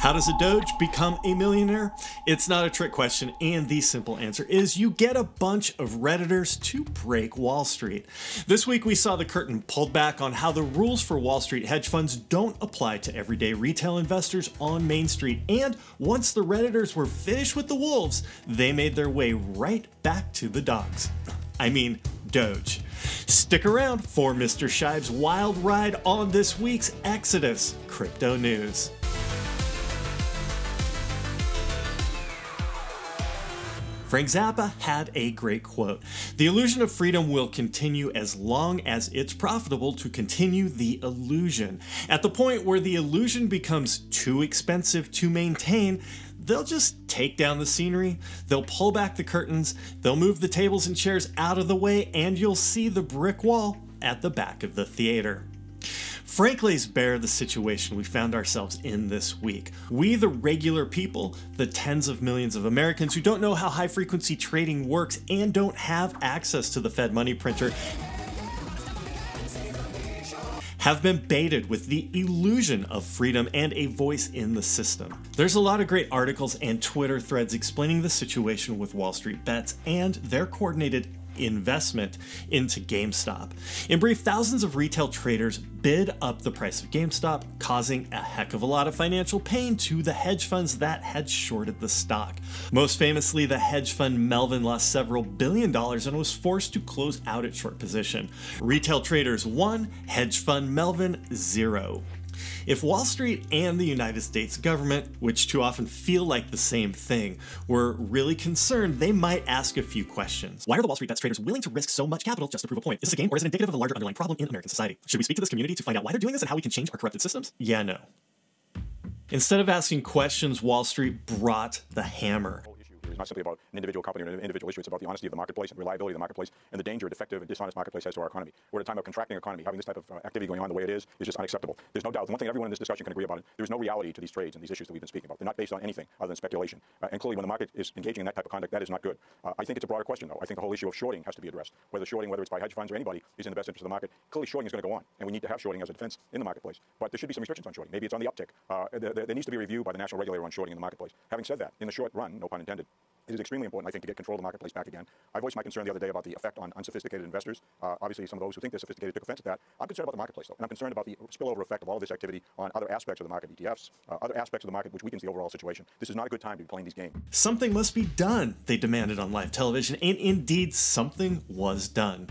How does a Doge become a millionaire? It's not a trick question, and the simple answer is you get a bunch of Redditors to break Wall Street. This week we saw the curtain pulled back on how the rules for Wall Street hedge funds don't apply to everyday retail investors on Main Street, and once the Redditors were finished with the wolves, they made their way right back to the dogs. I mean, Doge. Stick around for Mr. Scheib's wild ride on this week's Exodus Crypto News. Frank Zappa had a great quote. The illusion of freedom will continue as long as it's profitable to continue the illusion. At the point where the illusion becomes too expensive to maintain, they'll just take down the scenery, they'll pull back the curtains, they'll move the tables and chairs out of the way, and you'll see the brick wall at the back of the theater. Frank lays bare the situation we found ourselves in this week. We, the regular people, the tens of millions of Americans who don't know how high-frequency trading works and don't have access to the Fed money printer, have been baited with the illusion of freedom and a voice in the system. There's a lot of great articles and Twitter threads explaining the situation with WallStreetBets and their coordinated investment into GameStop. In brief, thousands of retail traders bid up the price of GameStop, causing a heck of a lot of financial pain to the hedge funds that had shorted the stock. Most famously, the hedge fund Melvin lost several $billion and was forced to close out its short position. Retail traders 1, hedge fund Melvin 0. If Wall Street and the United States government, which too often feel like the same thing, were really concerned, they might ask a few questions. Why are the Wall Street Bets traders willing to risk so much capital just to prove a point? Is this a game, or is it indicative of a larger underlying problem in American society? Should we speak to this community to find out why they're doing this and how we can change our corrupted systems? Yeah, no. Instead of asking questions, Wall Street brought the hammer. It's not simply about an individual company or an individual issue. It's about the honesty of the marketplace, and reliability of the marketplace, and the danger a defective and dishonest marketplace has to our economy. We're at a time of contracting economy. Having this type of activity going on the way it is just unacceptable. There's no doubt. One thing everyone in this discussion can agree about it. There's no reality to these trades and these issues that we've been speaking about. They're not based on anything other than speculation. And clearly, when the market is engaging in that type of conduct, that is not good. I think it's a broader question, though. I think the whole issue of shorting has to be addressed. Whether it's by hedge funds or anybody, is in the best interest of the market. Clearly, shorting is going to go on, and we need to have shorting as a defense in the marketplace. But there should be some restrictions on shorting. Maybe it's on the uptick. There needs to be a review by the national regulator on shorting in the marketplace. Having said that, in the short run, no pun intended, it is extremely important, I think, to get control of the marketplace back again. I voiced my concern the other day about the effect on unsophisticated investors. Obviously, some of those who think they're sophisticated took offense at that. I'm concerned about the marketplace, though, and I'm concerned about the spillover effect of all of this activity on other aspects of the market, ETFs, other aspects of the market, which weakens the overall situation. This is not a good time to be playing these games. Something must be done, they demanded on live television, and indeed, something was done.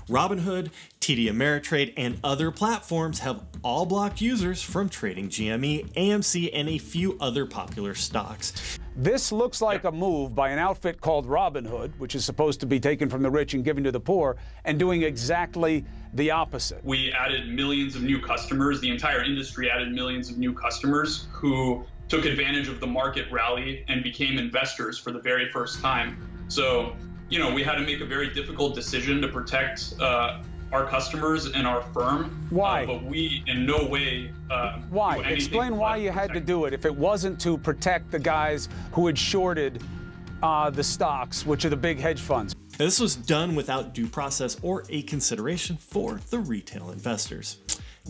Robinhood, TD Ameritrade, and other platforms have all blocked users from trading GME, AMC, and a few other popular stocks. This looks like a move by an outfit called Robinhood, which is supposed to be taken from the rich and given to the poor, and doing exactly the opposite. We added millions of new customers. The entire industry added millions of new customers who took advantage of the market rally and became investors for the very first time. So, we had to make a very difficult decision to protect our customers and our firm. Why? But we in no way why? Explain why you had to do it if it wasn't to protect the guys who had shorted the stocks, which are the big hedge funds. Now, this was done without due process or a consideration for the retail investors.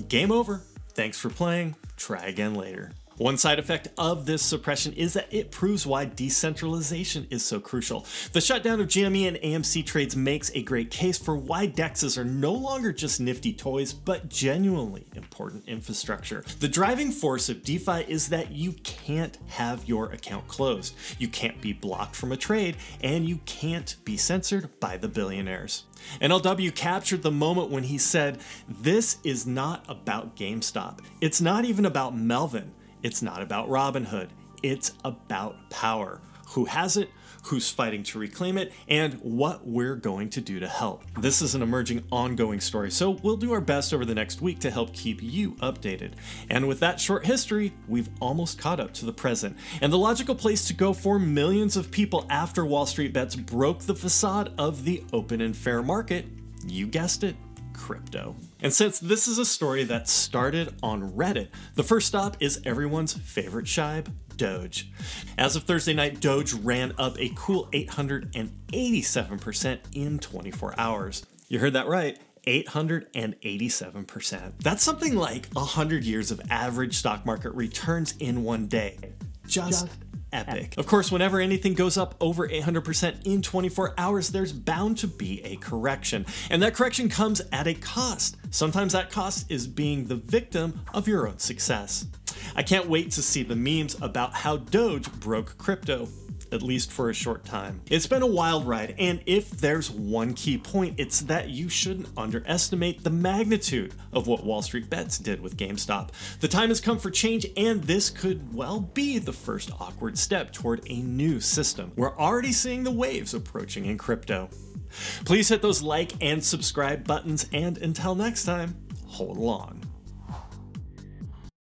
Game over. Thanks for playing. Try again later. One side effect of this suppression is that it proves why decentralization is so crucial. The shutdown of GME and AMC trades makes a great case for why DEXs are no longer just nifty toys, but genuinely important infrastructure. The driving force of DeFi is that you can't have your account closed, you can't be blocked from a trade, and you can't be censored by the billionaires. NLW captured the moment when he said, "This is not about GameStop. It's not even about Melvin. It's not about Robinhood. It's about power. Who has it, who's fighting to reclaim it, and what we're going to do to help." This is an emerging, ongoing story, so we'll do our best over the next week to help keep you updated. And with that short history, we've almost caught up to the present, and the logical place to go for millions of people after Wall Street Bets broke the facade of the open and fair market, you guessed it, crypto. And since this is a story that started on Reddit, the first stop is everyone's favorite Scheib, Doge. As of Thursday night, Doge ran up a cool 887% in 24 hours. You heard that right, 887%. That's something like 100 years of average stock market returns in one day. Just epic. Of course, whenever anything goes up over 800% in 24 hours, there's bound to be a correction. And that correction comes at a cost. Sometimes that cost is being the victim of your own success. I can't wait to see the memes about how Doge broke crypto, at least for a short time. It's been a wild ride, and if there's one key point, it's that you shouldn't underestimate the magnitude of what WallStreetBets did with GameStop. The time has come for change, and this could well be the first awkward step toward a new system. We're already seeing the waves approaching in crypto. Please hit those like and subscribe buttons, and until next time, hold on.